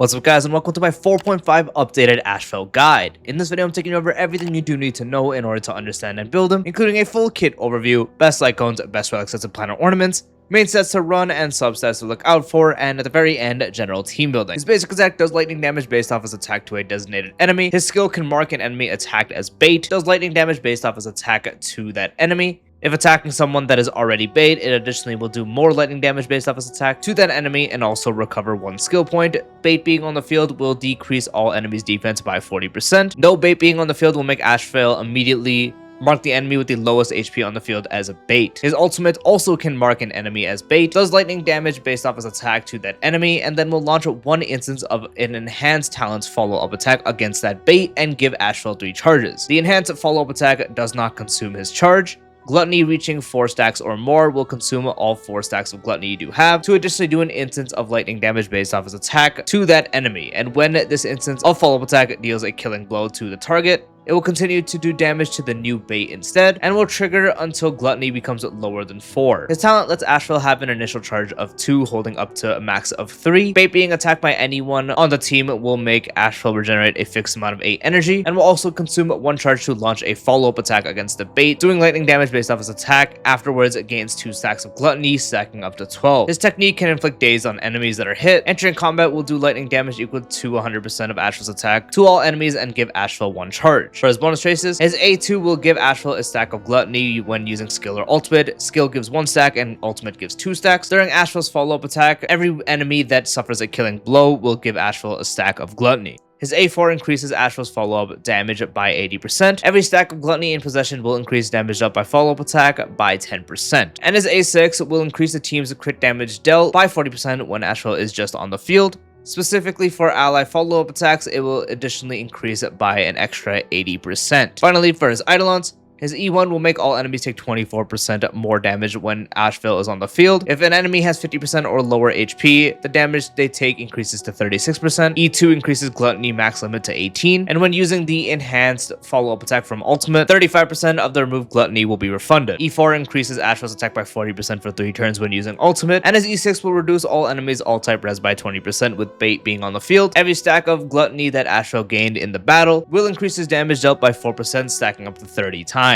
What's up guys, and welcome to my 4.5 updated Ashveil guide. In this video I'm taking you over everything you do need to know in order to understand and build them, including a full kit overview, best Lightcones, best Relic sets and Planar Ornaments, main sets to run and subsets to look out for, and at the very end, general team building. His basic attack does lightning damage based off his attack to a designated enemy. His skill can mark an enemy attacked as bait, does lightning damage based off his attack to that enemy. If attacking someone that is already bait, it additionally will do more lightning damage based off its attack to that enemy and also recover 1 skill point. Bait being on the field will decrease all enemies' defense by 40%. No bait being on the field will make Ashveil immediately mark the enemy with the lowest HP on the field as a bait. His ultimate also can mark an enemy as bait, does lightning damage based off his attack to that enemy, and then will launch 1 instance of an enhanced talent's follow-up attack against that bait and give Ashveil 3 charges. The enhanced follow-up attack does not consume his charge. Gluttony reaching 4 stacks or more will consume all 4 stacks of gluttony you do have, to additionally do an instance of lightning damage based off his attack to that enemy, and when this instance of follow-up attack deals a killing blow to the target, it will continue to do damage to the new bait instead, and will trigger until gluttony becomes lower than 4. His talent lets Ashveil have an initial charge of 2, holding up to a max of 3. Bait being attacked by anyone on the team will make Ashveil regenerate a fixed amount of 8 energy, and will also consume 1 charge to launch a follow-up attack against the bait, doing lightning damage based off his attack. Afterwards, it gains 2 stacks of gluttony, stacking up to 12. His technique can inflict daze on enemies that are hit. Entering combat will do lightning damage equal to 100% of Ashveil's attack to all enemies and give Ashveil 1 charge. For his bonus traces, his A2 will give Ashveil a stack of gluttony when using skill or ultimate. Skill gives 1 stack and ultimate gives 2 stacks. During Ashveil's follow-up attack, every enemy that suffers a killing blow will give Ashveil a stack of gluttony. His A4 increases Ashveil's follow-up damage by 80%. Every stack of gluttony in possession will increase damage dealt by follow-up attack by 10%. And his A6 will increase the team's crit damage dealt by 40% when Ashveil is just on the field. Specifically for ally follow-up attacks, it will additionally increase it by an extra 80%. Finally, for his Eidolons, his E1 will make all enemies take 24% more damage when Ashveil is on the field. If an enemy has 50% or lower HP, the damage they take increases to 36%. E2 increases gluttony max limit to 18. And when using the enhanced follow-up attack from ultimate, 35% of the removed gluttony will be refunded. E4 increases Ashveil's attack by 40% for 3 turns when using ultimate. And his E6 will reduce all enemies all-type res by 20% with bait being on the field. Every stack of gluttony that Ashveil gained in the battle will increase his damage dealt by 4%, stacking up to 30 times.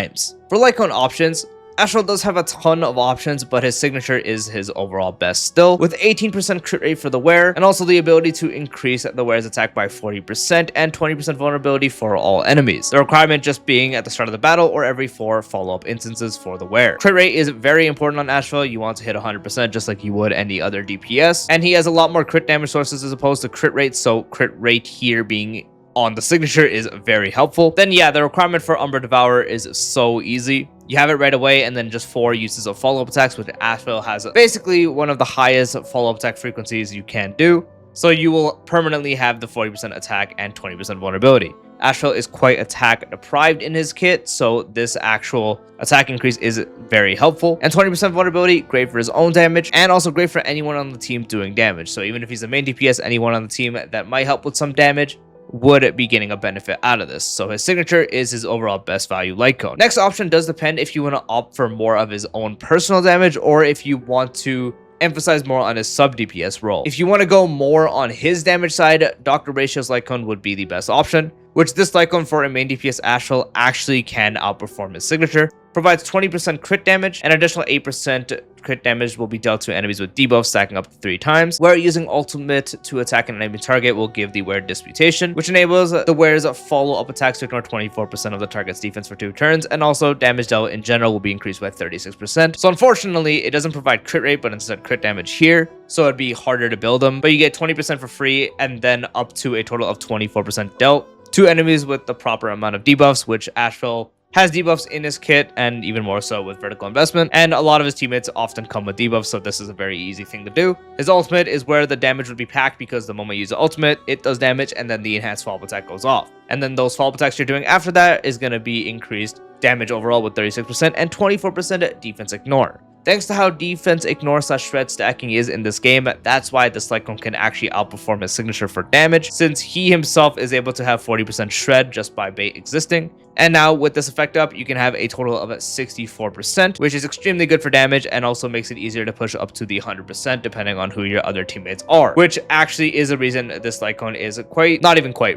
For Lightcone options, Ashveil does have a ton of options, but his signature is his overall best still, with 18% crit rate for the wearer, and also the ability to increase the wearer's attack by 40% and 20% vulnerability for all enemies. The requirement just being at the start of the battle or every 4 follow-up instances for the wearer. Crit rate is very important on Ashveil. You want to hit 100% just like you would any other DPS, and he has a lot more crit damage sources as opposed to crit rate, so crit rate here being on the signature is very helpful. Then yeah, the requirement for Umbra Devourer is so easy. You have it right away, and then just 4 uses of follow-up attacks, which Ashveil has basically one of the highest follow-up attack frequencies you can do. So you will permanently have the 40% attack and 20% vulnerability. Ashveil is quite attack deprived in his kit, so this actual attack increase is very helpful. And 20% vulnerability, great for his own damage, and also great for anyone on the team doing damage. So even if he's a main DPS, anyone on the team that might help with some damage would be getting a benefit out of this. So his signature is his overall best value Lightcone. Next option does depend if you want to opt for more of his own personal damage or if you want to emphasize more on his sub DPS role. If you want to go more on his damage side, Dr. Ratio's Lightcone would be the best option, which this Lightcone for a main DPS Ashveil actually can outperform his signature. Provides 20% crit damage, and additional 8% crit damage will be dealt to enemies with debuffs, stacking up to 3 times, where using ultimate to attack an enemy target will give the wearer disputation, which enables the wearer's follow-up attacks to ignore 24% of the target's defense for 2 turns, and also damage dealt in general will be increased by 36%. So unfortunately, it doesn't provide crit rate, but instead crit damage here, so it'd be harder to build them, but you get 20% for free, and then up to a total of 24% dealt to enemies with the proper amount of debuffs, which Ashveil has debuffs in his kit, and even more so with vertical investment, and a lot of his teammates often come with debuffs, so this is a very easy thing to do. His ultimate is where the damage would be packed, because the moment you use the ultimate, it does damage, and then the enhanced follow-up attack goes off. And then those follow-up attacks you're doing after that is going to be increased damage overall with 36% and 24% defense ignore. Thanks to how defense ignore / shred stacking is in this game, that's why this Lightcone can actually outperform his signature for damage, since he himself is able to have 40% shred just by bait existing. And now with this effect up, you can have a total of 64%, which is extremely good for damage and also makes it easier to push up to the 100% depending on who your other teammates are, which actually is a reason this Lightcone is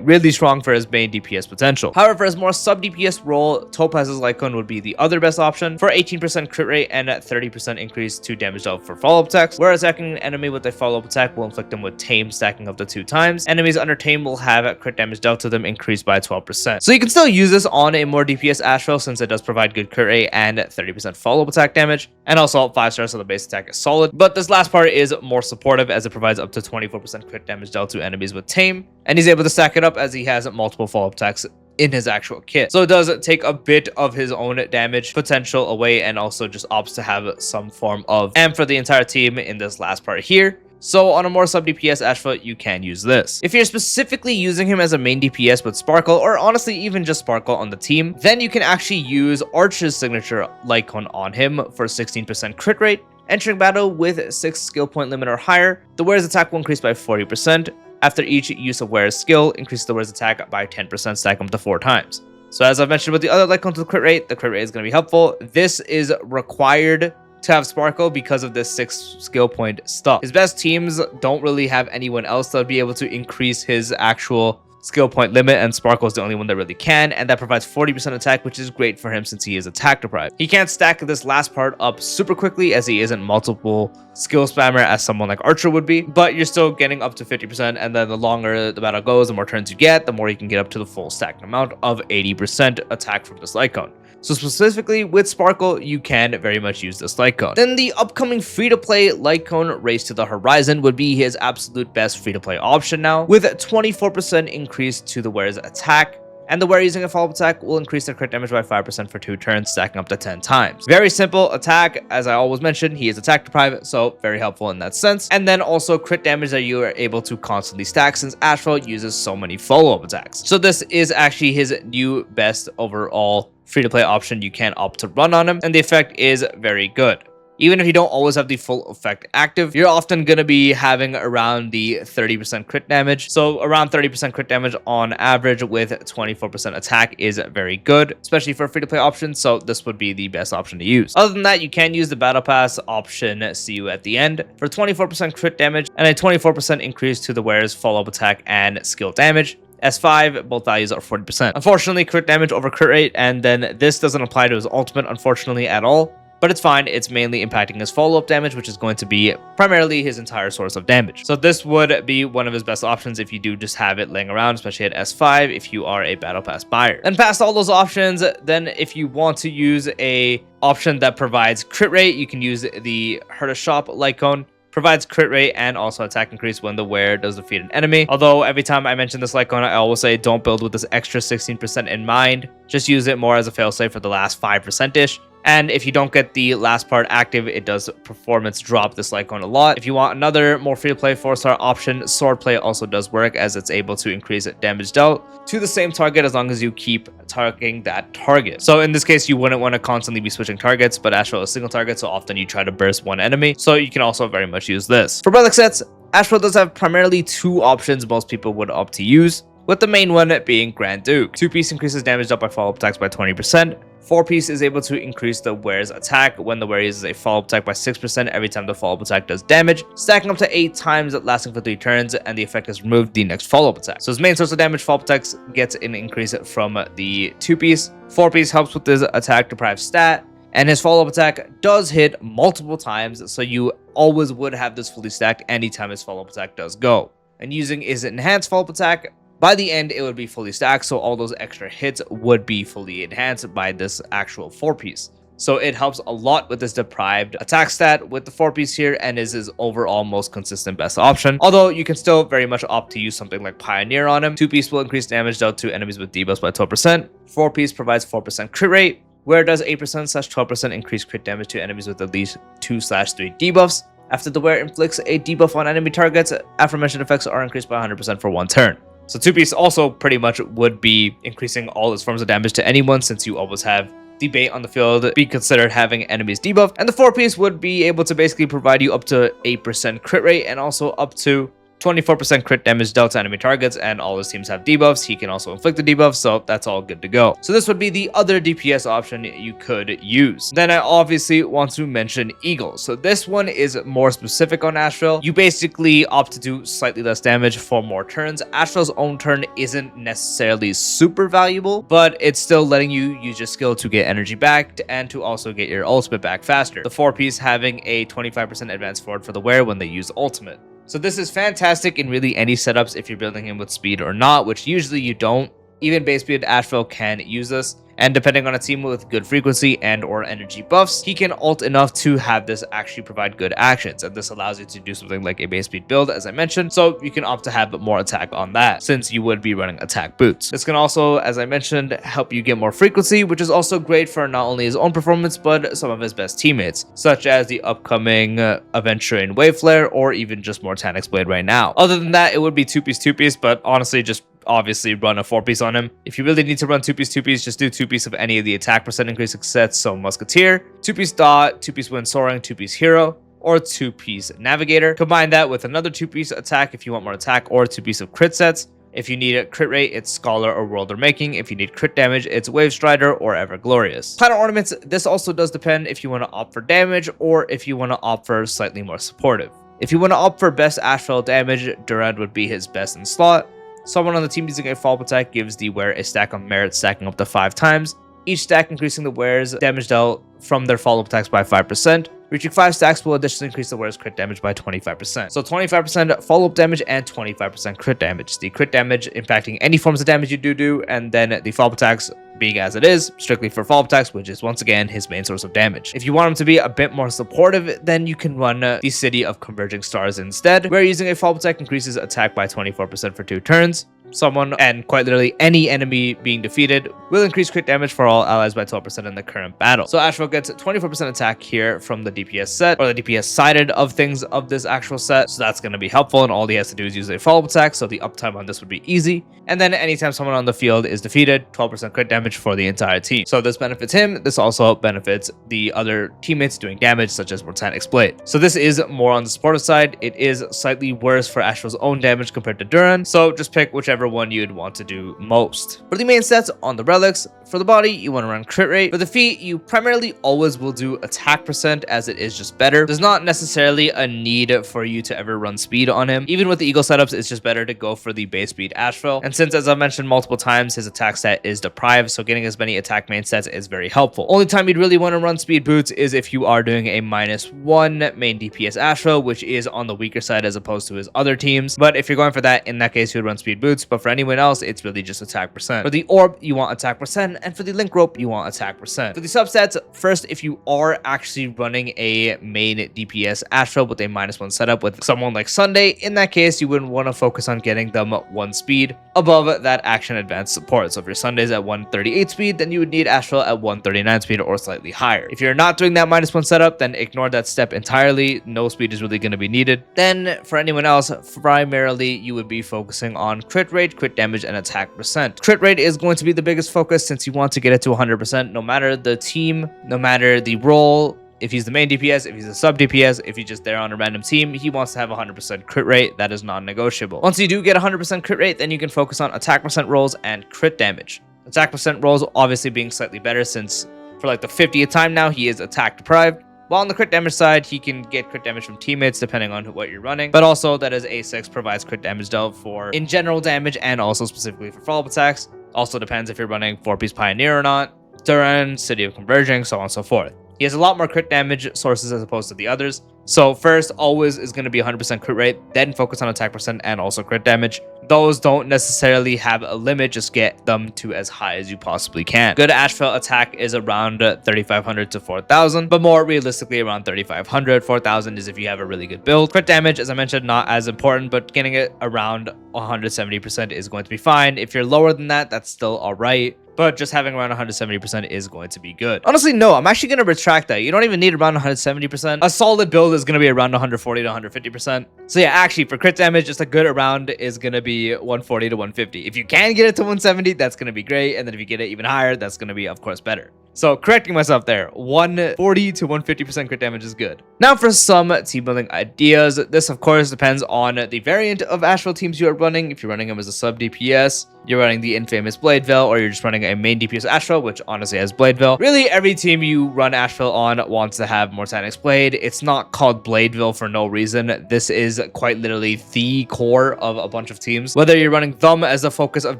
really strong for his main DPS potential. However, for his more sub DPS role, Topaz's Lightcone would be the other best option for 18% crit rate and 30% increase to damage dealt for follow-up attacks, where attacking an enemy with a follow-up attack will inflict them with Tame, stacking up to 2 times. Enemies under Tame will have crit damage dealt to them increased by 12%. So you can still use this on a more DPS Ashveil since it does provide good crit rate and 30% follow-up attack damage, and also 5 stars so the base attack is solid. But this last part is more supportive as it provides up to 24% crit damage dealt to enemies with Tame, and he's able to stack it up as he has multiple follow-up attacks in his actual kit. So it does take a bit of his own damage potential away and also just opts to have some form of amp for the entire team in this last part here. So on a more sub DPS Ashveil, you can use this. If you're specifically using him as a main DPS with Sparkle, or honestly even just Sparkle on the team, then you can actually use Arch's signature Lightcone on him for 16% crit rate. Entering battle with 6 skill point limit or higher, the wearer's attack will increase by 40%. After each use of wearer's skill, increase the wearer's attack by 10%, stack them to 4 times. So as I've mentioned with the other Lightcone to the crit rate is going to be helpful. This is required to have Sparkle because of this 6 skill point stuff. His best teams don't really have anyone else that would be able to increase his actual skill point limit, and Sparkle is the only one that really can, and that provides 40% attack, which is great for him since he is attack deprived. He can't stack this last part up super quickly as he isn't multiple skill spammer as someone like Archer would be, but you're still getting up to 50%, and then the longer the battle goes, the more turns you get, the more you can get up to the full stacked amount of 80% attack from this Lightcone. So specifically with Sparkle, you can very much use this Lightcone. Then the upcoming free-to-play Lightcone Race to the Horizon would be his absolute best free-to-play option now, with a 24% increase to the wearer's attack, and the wearer using a follow-up attack will increase their crit damage by 5% for 2 turns, stacking up to 10 times. Very simple attack, as I always mentioned, he is attack deprived, so very helpful in that sense. And then also crit damage that you are able to constantly stack since Ashveil uses so many follow-up attacks. So this is actually his new best overall free-to-play option you can opt to run on him, and the effect is very good. Even if you don't always have the full effect active, you're often going to be having around the 30% crit damage. So around 30% crit damage on average with 24% attack is very good, especially for free-to-play options. So this would be the best option to use. Other than that, you can use the Battle Pass option, see you at the end, for 24% crit damage and a 24% increase to the wearer's follow-up attack and skill damage. S5, both values are 40%. Unfortunately, crit damage over crit rate, and then this doesn't apply to his ultimate, unfortunately, at all. But it's fine, it's mainly impacting his follow-up damage, which is going to be primarily his entire source of damage. So this would be one of his best options if you do just have it laying around, especially at S5 if you are a Battle Pass buyer. And past all those options, then if you want to use a option that provides crit rate, you can use the Herta Shop Lightcone. Provides crit rate and also attack increase when the wearer does defeat an enemy. Although every time I mention this Lightcone, I always say don't build with this extra 16% in mind. Just use it more as a failsafe for the last 5%-ish. And if you don't get the last part active, it does performance drop this Lightcone a lot. If you want another more free-to-play 4-star option, Swordplay also does work as it's able to increase damage dealt to the same target as long as you keep targeting that target. So in this case, you wouldn't want to constantly be switching targets, but Ashveil is single target, so often you try to burst one enemy. So you can also very much use this. For Relic sets, Ashveil does have primarily 2 options most people would opt to use, with the main one being Grand Duke. 2-piece increases damage dealt by follow-up attacks by 20%. 4-piece is able to increase the wearer's attack when the wearer uses a follow-up attack by 6% every time the follow-up attack does damage, stacking up to 8 times, lasting for 3 turns, and the effect is removed the next follow-up attack. So his main source of damage, follow-up attacks, gets an increase from the 2-piece. 4-piece helps with his attack deprived stat, and his follow-up attack does hit multiple times, so you always would have this fully stacked anytime his follow-up attack does go. And using his enhanced follow-up attack, by the end, it would be fully stacked, so all those extra hits would be fully enhanced by this actual 4-piece. So it helps a lot with this deprived attack stat with the 4-piece here, and is his overall most consistent best option. Although you can still very much opt to use something like Pioneer on him. 2-piece will increase damage dealt to enemies with debuffs by 12%. 4-piece provides 4% crit rate, where it does 8%/12% increase crit damage to enemies with at least 2/3 debuffs. After the wearer inflicts a debuff on enemy targets, aforementioned effects are increased by 100% for 1 turn. So 2-piece also pretty much would be increasing all its forms of damage to anyone, since you always have debate on the field be considered having enemies debuffed. And the 4-piece would be able to basically provide you up to 8% crit rate and also up to 24% crit damage dealt to enemy targets, and all his teams have debuffs. He can also inflict the debuffs, so that's all good to go. So this would be the other DPS option you could use. Then I obviously want to mention Eagle. So this one is more specific on Ashveil. You basically opt to do slightly less damage for more turns. Ashveil's own turn isn't necessarily super valuable, but it's still letting you use your skill to get energy back and to also get your ultimate back faster. The 4-piece having a 25% advance forward for the wearer when they use ultimate. So this is fantastic in really any setups if you're building him with speed or not, which usually you don't. Even base speed Ashveil can use this, and depending on a team with good frequency and or energy buffs, he can ult enough to have this actually provide good actions, and this allows you to do something like a base speed build, as I mentioned, so you can opt to have more attack on that, since you would be running attack boots. This can also, as I mentioned, help you get more frequency, which is also great for not only his own performance, but some of his best teammates, such as the upcoming Aventurine Wave Flare, or even just Mortanix Blade right now. Other than that, it would be 2-piece, but honestly, just obviously run a 4-piece on him. If you really need to run 2-piece, just do 2-piece of any of the attack percent increasing sets, so Musketeer, 2-piece Dot, 2-piece Wind Soaring, 2-piece Hero, or 2-piece Navigator. Combine that with another 2-piece attack if you want more attack, or 2-piece of crit sets. If you need a crit rate, it's Scholar or Worlder Making. If you need crit damage, it's Wave Strider or Ever Glorious. Planar Ornaments, this also does depend if you want to opt for damage or if you want to opt for slightly more supportive. If you want to opt for best Ashveil damage, Durand would be his best in slot. Someone on the team using a follow-up attack gives the wearer a stack of merit stacking up to 5 times, each stack increasing the wearer's damage dealt from their follow-up attacks by 5%. Reaching 5 stacks will additionally increase the wearer's crit damage by 25%. So 25% follow-up damage and 25% crit damage. The crit damage impacting any forms of damage you do, and then the follow-up attacks being as it is, strictly for follow-up attacks, which is once again his main source of damage. If you want him to be a bit more supportive, then you can run the City of Converging Stars instead, where using a follow-up attack increases attack by 24% for 2 turns. Someone, and quite literally any enemy being defeated, will increase crit damage for all allies by 12% in the current battle. So Ashveil gets 24% attack here from the DPS set, or the DPS sided of things of this actual set, so that's going to be helpful, and all he has to do is use a follow-up attack, so the uptime on this would be easy. And then anytime someone on the field is defeated, 12% crit damage for the entire team. So this benefits him, this also benefits the other teammates doing damage, such as Mortanix Blade. So this is more on the supportive side. It is slightly worse for Ashveil's own damage compared to Duran, so just pick whichever one you'd want to do most. For the main stats on the relics, for the body, you want to run crit rate. For the feet, you primarily always will do attack percent, as it is just better. There's not necessarily a need for you to ever run speed on him. Even with the eagle setups, it's just better to go for the base speed Ashveil. And since, as I've mentioned multiple times, his attack stat is deprived, so getting as many attack main sets is very helpful. Only time you'd really want to run speed boots is if you are doing a -1 main DPS Ashveil, which is on the weaker side as opposed to his other teams. But if you're going for that, in that case, you would run speed boots. But for anyone else, it's really just attack percent. For the orb, you want attack percent, and for the link rope, you want attack percent. For the substats, first, if you are actually running a main DPS Ashveil with a -1 setup with someone like Sunday, in that case, you wouldn't want to focus on getting them 1 speed above that action advanced support. So if your Sunday's at 138 speed, then you would need Ashveil at 139 speed or slightly higher. If you're not doing that -1 setup, then ignore that step entirely. No speed is really going to be needed. Then for anyone else, primarily you would be focusing on crit rate, crit damage, and attack percent. Crit rate is going to be the biggest focus since you want to get it to 100% no matter the team, no matter the role. If he's the main DPS, if he's a sub DPS, if he's just there on a random team, he wants to have 100% crit rate. That is non-negotiable. Once you do get 100% crit rate, then you can focus on attack percent rolls and crit damage. Attack percent rolls obviously being slightly better since for like the 50th time now, he is attack deprived. While on the crit damage side, he can get crit damage from teammates depending on what you're running, but also that is A6 provides crit damage dealt for in general damage and also specifically for follow-up attacks. Also depends if you're running 4-piece Pioneer or not, Duran, City of Converging, so on and so forth. He has a lot more crit damage sources as opposed to the others. So first, always is going to be 100% crit rate, then focus on attack percent and also crit damage. Those don't necessarily have a limit, just get them to as high as you possibly can. Good Ashveil attack is around 3,500 to 4,000, but more realistically around 3,500. 4,000 is if you have a really good build. Crit damage, as I mentioned, not as important, but getting it around 170% is going to be fine. If you're lower than that, that's still all right. But just having around 170% is going to be good. Honestly, no, I'm actually going to retract that. You don't even need around 170%. A solid build is going to be around 140 to 150%. So yeah, actually for crit damage, just a good around is going to be 140 to 150. If you can get it to 170, that's going to be great. And then if you get it even higher, that's going to be, of course, better. So correcting myself there, 140 to 150% crit damage is good. Now for some team building ideas. This of course depends on the variant of Ashveil teams you are running. If you're running them as a sub DPS, you're running the infamous Blade Veil, or you're just running a main DPS Ashveil, which honestly has Blade Veil. Really, every team you run Ashveil on wants to have Mortanix Blade. It's not called Blade Veil for no reason. This is quite literally the core of a bunch of teams. Whether you're running Thumb as the focus of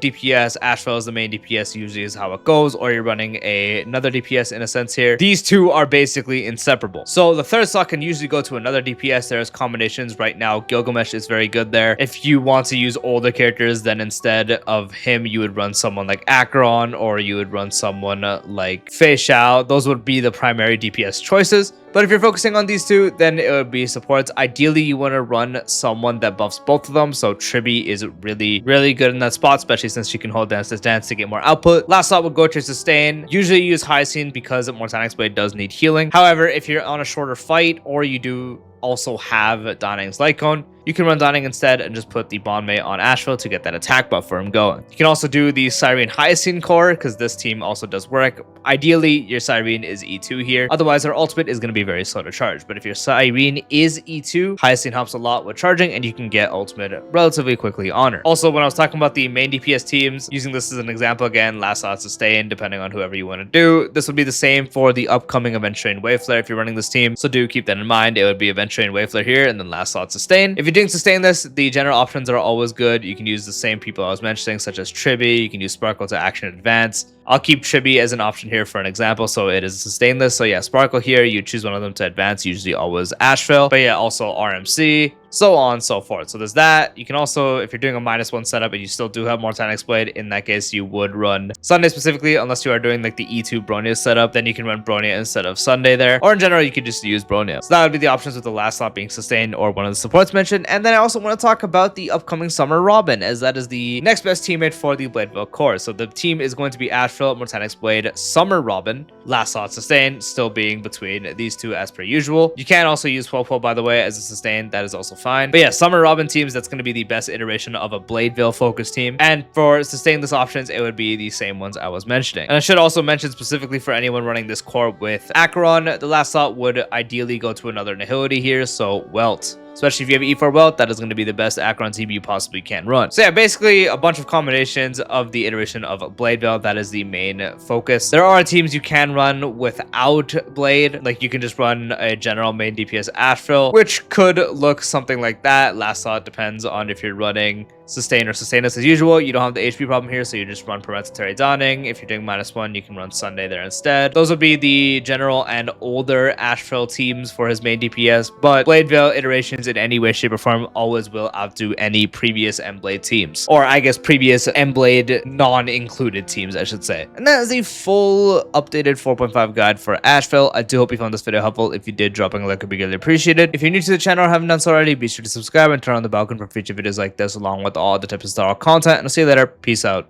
DPS, Ashveil is the main DPS, usually is how it goes, or you're running another DPS in a sense here. These two are basically inseparable. So the third slot can usually go to another DPS. There's combinations right now. Gilgamesh is very good there. If you want to use older characters, then instead of him, you would run someone like Acheron, or you would run someone like Fei Xiao. Those would be the primary DPS choices. But if you're focusing on these two, then it would be supports. Ideally, you want to run someone that buffs both of them. So Tribi is really, really good in that spot, especially since she can hold Dance to Dance to get more output. Last slot would go to Sustain. Usually use Hyacinth because Mortanix Blade does need healing. However, if you're on a shorter fight, or you do also have Doning's Lightcone, you can run Doning instead and just put the Bondmate on Ashveil to get that attack buff for him going. You can also do the Cyrene Hyacinth core because this team also does work. Ideally, your Cyrene is E2 here. Otherwise, her ultimate is going to be very slow to charge. But if your Cyrene is E2, Hyacinth helps a lot with charging, and you can get ultimate relatively quickly on her. Also, when I was talking about the main DPS teams, using this as an example again, last slot Sustain, depending on whoever you want to do. This would be the same for the upcoming Event Train Waveflare if you're running this team. So do keep that in mind. It would be Event Train Waveflare here, and then last slot Sustain. If you're doing Sustain this, the general options are always good. You can use the same people I was mentioning, such as Tribi. You can use Sparkle to Action Advance. I'll keep Tribi as an option here for an example, so it is Sustain this. So yeah, Sparkle here, you choose one of them to advance, usually always Ashveil. But yeah, also RMC, so on and so forth. So there's that. You can also, if you're doing a -1 setup and you still do have Mortanix Blade, in that case, you would run Sunday specifically, unless you are doing like the E2 Bronia setup, then you can run Bronia instead of Sunday there. Or in general, you could just use Bronia. So that would be the options with the last slot being Sustained or one of the supports mentioned. And then I also want to talk about the upcoming Summer Robin, as that is the next best teammate for the Blade Veil core. So the team is going to be Ashveil, Mortanix Blade, Summer Robin, last slot Sustain, still being between these two as per usual. You can also use Popo, by the way, as a Sustain. That is also fine. But yeah, Summer Robin teams, that's going to be the best iteration of a Blade Veil focus team. And for Sustainless options, it would be the same ones I was mentioning. And I should also mention specifically for anyone running this core with Acheron, the last slot would ideally go to another Nihility here, so Welt. Especially if you have E4 Welt, that is going to be the best Acheron team you possibly can run. So yeah, basically a bunch of combinations of the iteration of Blade Veil. That is the main focus. There are teams you can run without Blade. Like you can just run a general main DPS Ashveil, which could look something like that. Last slot depends on if you're running Sustain or Sustainless as usual. You don't have the HP problem here, so you just run Preventatory Dawning. If you're doing -1, you can run Sunday there instead. Those would be the general and older Ashveil teams for his main DPS, but Blade Veil iterations in any way, shape, or form always will outdo any previous M-Blade teams. Or I guess previous M-Blade non-included teams, I should say. And that is the full updated 4.5 guide for Ashveil. I do hope you found this video helpful. If you did, dropping a like would be greatly appreciated. If you're new to the channel or haven't done so already, be sure to subscribe and turn on the bell icon for future videos like this, along with all the types of style content. And I'll see you later. Peace out.